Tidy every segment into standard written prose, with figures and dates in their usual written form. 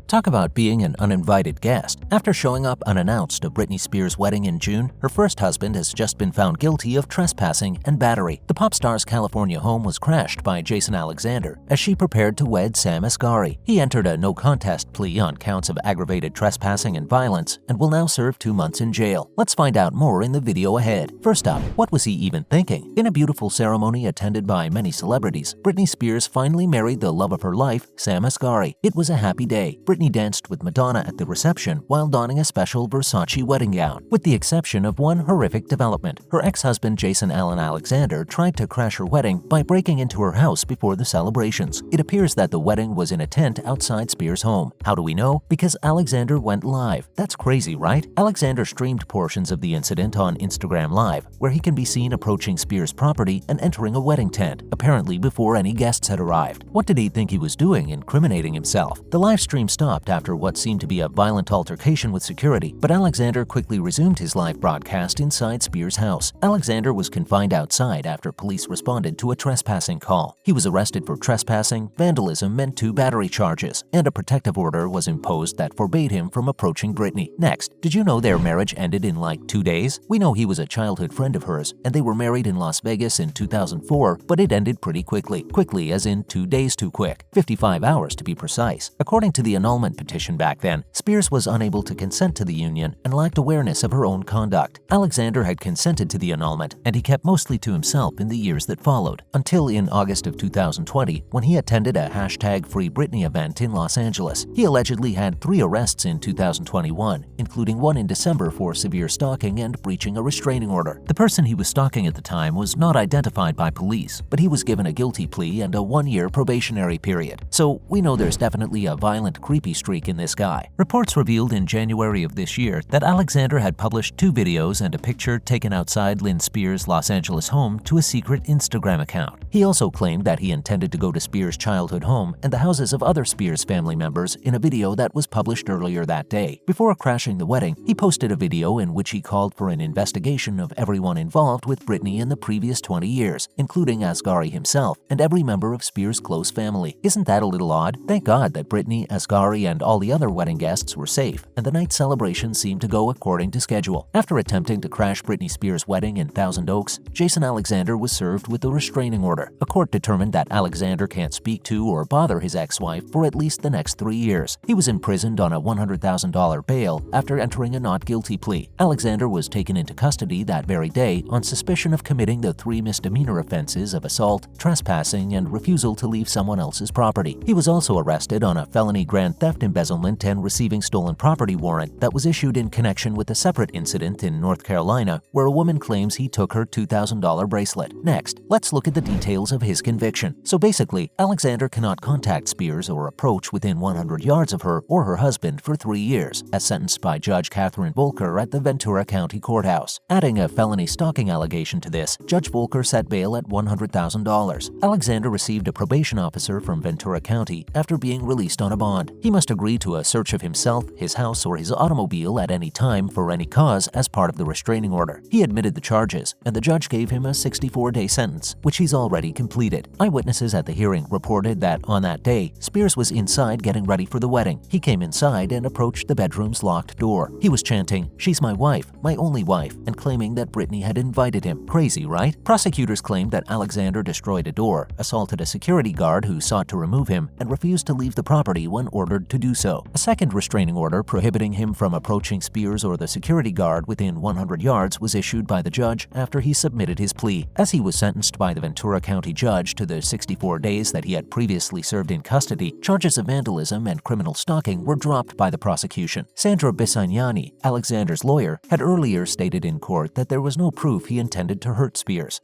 Talk about being an uninvited guest. After showing up unannounced to Britney Spears' wedding in June, her first husband has just been found guilty of trespassing and battery. The pop star's California home was crashed by Jason Alexander as she prepared to wed Sam Asghari. He entered a no-contest plea on counts of aggravated trespassing and violence and will now serve 2 months in jail. Let's find out more in the video ahead. First up, what was he even thinking? In a beautiful ceremony attended by many celebrities, Britney Spears finally married the love of her life, Sam Asghari. It was a happy day. Britney danced with Madonna at the reception while donning a special Versace wedding gown. With the exception of one horrific development, her ex-husband Jason Alexander tried to crash her wedding by breaking into her house before the celebrations. It appears that the wedding was in a tent outside Spears' home. How do we know? Because Alexander went live. That's crazy, right? Alexander streamed portions of the incident on Instagram Live, where he can be seen approaching Spears' property and entering a wedding tent, apparently before any guests had arrived. What did he think he was doing, incriminating himself? The live stream stopped after what seemed to be a violent altercation with security, but Alexander quickly resumed his live broadcast inside Spears' house. Alexander was confined outside after police responded to a trespassing call. He was arrested for trespassing, vandalism, and 2 battery charges, and a protective order was imposed that forbade him from approaching Britney. Next, did you know their marriage ended in like 2 days? We know he was a childhood friend of hers, and they were married in Las Vegas in 2004, but it ended pretty quickly. Quickly as in 2 days too quick, 55 hours to be precise. According to the annulment petition back then, Spears was unable to consent to the union and lacked awareness of her own conduct. Alexander had consented to the annulment, and he kept mostly to himself in the years that followed, until in August of 2020 when he attended a #FreeBritney event in Los Angeles. He allegedly had 3 arrests in 2021, including one in December for severe stalking and breaching a restraining order. The person he was stalking at the time was not identified by police, but he was given a guilty plea and a 1-year probationary period. So we know there's definitely a violent, creepy streak in this guy. Reports revealed in January of this year that Alexander had published 2 videos and a picture taken outside Lynn Spears' Los Angeles home to a secret Instagram account. He also claimed that he intended to go to Spears' childhood home and the houses of other Spears family members in a video that was published earlier that day. Before crashing the wedding, he posted a video in which he called for an investigation of everyone involved with Britney in the previous 20 years, including Asghari himself and every member of Spears' close family. Isn't that a little odd? Thank God that Britney, Asghari, and all the other wedding guests were safe, and the night's celebration seemed to go according to schedule. After attempting to crash Britney Spears' wedding in Thousand Oaks, Jason Alexander was served with a restraining order. A court determined that Alexander can't speak to or bother his ex-wife for at least the next 3 years. He was imprisoned on a $100,000 bail after entering a not guilty plea. Alexander was taken into custody that very day on suspicion of committing the 3 misdemeanor offenses of assault, trespassing, and refusal to leave someone else's property. He was also arrested on a felony grand theft embezzlement and receiving stolen property warrant that was issued in connection with a separate incident in North Carolina where a woman claims he took her $2,000 bracelet. Next, let's look at the details of his conviction. So basically, Alexander cannot contact Spears or approach within 100 yards of her or her husband for 3 years, as sentenced by Judge Catherine Volker at the Ventura County Courthouse. Adding a felony stalking allegation to this, Judge Volker set bail at $100,000. Alexander received a probation officer from Ventura County after being released on a bond. He must agree to a search of himself, his house, or his automobile at any time for any cause as part of the restraining order. He admitted the charges, and the judge gave him a 64-day sentence, which he's already completed. Eyewitnesses at the hearing reported that on that day, Spears was inside getting ready for the wedding. He came inside and approached the bedroom's locked door. He was chanting, "She's my wife, my only wife," and claiming that Britney had invited him. Crazy, right? Prosecutors claimed that Alexander destroyed a door, assaulted a security guard who sought to remove him, and refused to leave the property when ordered to do so. A second restraining order prohibiting him from approaching Spears or the security guard within 100 yards was issued by the judge after he submitted his plea. As he was sentenced by the Ventura County judge to the 64 days that he had previously served in custody, charges of vandalism and criminal stalking were dropped by the prosecution. Sandra Bisagnani, Alexander's lawyer, had earlier stated in court that there was no proof he intended to hurt Spears.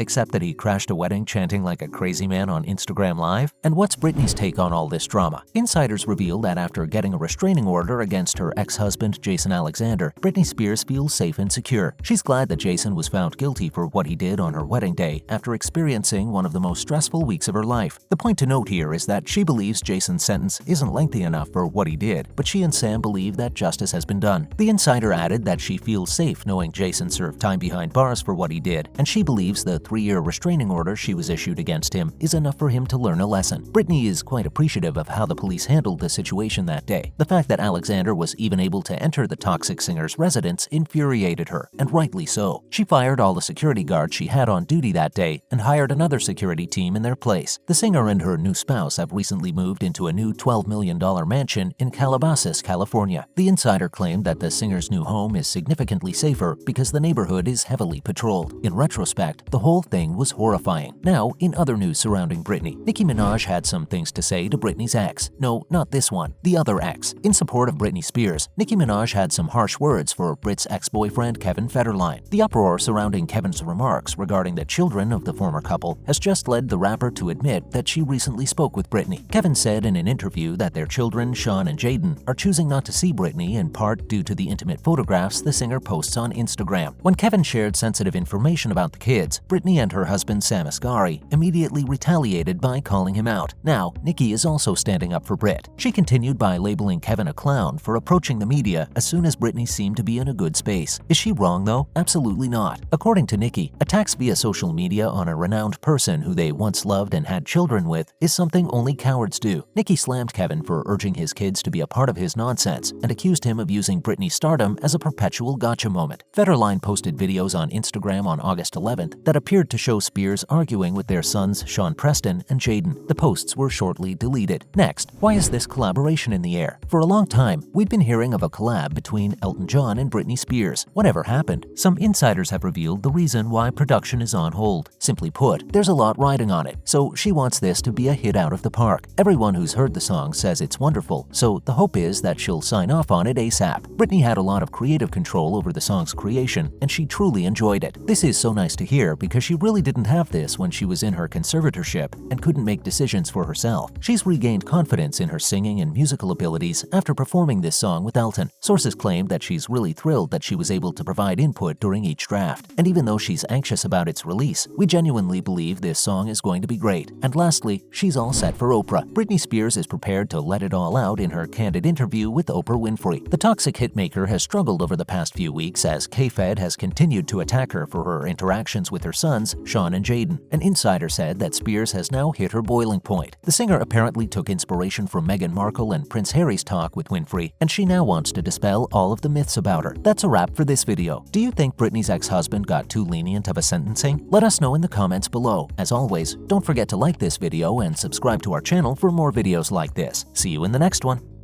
Except that he crashed a wedding chanting like a crazy man on Instagram Live? And what's Britney's take on all this drama? Insiders reveal that after getting a restraining order against her ex-husband Jason Alexander, Britney Spears feels safe and secure. She's glad that Jason was found guilty for what he did on her wedding day after experiencing one of the most stressful weeks of her life. The point to note here is that she believes Jason's sentence isn't lengthy enough for what he did, but she and Sam believe that justice has been done. The insider added that she feels safe knowing Jason served time behind bars for what he did, and she believes the 3-year restraining order she was issued against him is enough for him to learn a lesson. Britney is quite appreciative of how the police handled the situation that day. The fact that Alexander was even able to enter the toxic singer's residence infuriated her, and rightly so. She fired all the security guards she had on duty that day and hired another security team in their place. The singer and her new spouse have recently moved into a new $12 million mansion in Calabasas, California. The insider claimed that the singer's new home is significantly safer because the neighborhood is heavily patrolled. In retrospect, the whole thing was horrifying. Now, in other news surrounding Britney, Nicki Minaj had some things to say to Britney's ex. No, not this one, the other ex. In support of Britney Spears, Nicki Minaj had some harsh words for Brit's ex-boyfriend Kevin Federline. The uproar surrounding Kevin's remarks regarding the children of the former couple has just led the rapper to admit that she recently spoke with Britney. Kevin said in an interview that their children, Sean and Jaden, are choosing not to see Britney in part due to the intimate photographs the singer posts on Instagram. When Kevin shared sensitive information about the kids, Britney and her husband Sam Asghari immediately retaliated by calling him out. Now, Nicki is also standing up for Brit. She continued by labeling Kevin a clown for approaching the media as soon as Britney seemed to be in a good space. Is she wrong though? Absolutely not. According to Nicki, attacks via social media on a renowned person who they once loved and had children with is something only cowards do. Nicki slammed Kevin for urging his kids to be a part of his nonsense and accused him of using Britney's stardom as a perpetual gotcha moment. Federline posted videos on Instagram on August 11th that appeared to show Spears arguing with their sons Sean Preston and Jaden. The posts were shortly deleted. Next, why is this collaboration in the air? For a long time, we'd been hearing of a collab between Elton John and Britney Spears. Whatever happened? Some insiders have revealed the reason why production is on hold. Simply put, there's a lot riding on it, so she wants this to be a hit out of the park. Everyone who's heard the song says it's wonderful, so the hope is that she'll sign off on it ASAP. Britney had a lot of creative control over the song's creation, and she truly enjoyed it. This is so nice to hear because she really didn't have this when she was in her conservatorship and couldn't make decisions for herself. She's regained confidence in her singing and musical abilities after performing this song with Elton. Sources claim that she's really thrilled that she was able to provide input during each draft. And even though she's anxious about its release, we genuinely believe this song is going to be great. And lastly, she's all set for Oprah. Britney Spears is prepared to let it all out in her candid interview with Oprah Winfrey. The toxic hitmaker has struggled over the past few weeks as K-Fed has continued to attack her for her interactions with her sons, Sean and Jaden. An insider said that Spears has now hit her boiling point. The singer apparently took inspiration from Meghan Markle and Prince Harry's talk with Winfrey, and she now wants to dispel all of the myths about her. That's a wrap for this video. Do you think Britney's ex-husband got too lenient of a sentencing? Let us know in the comments below. As always, don't forget to like this video and subscribe to our channel for more videos like this. See you in the next one.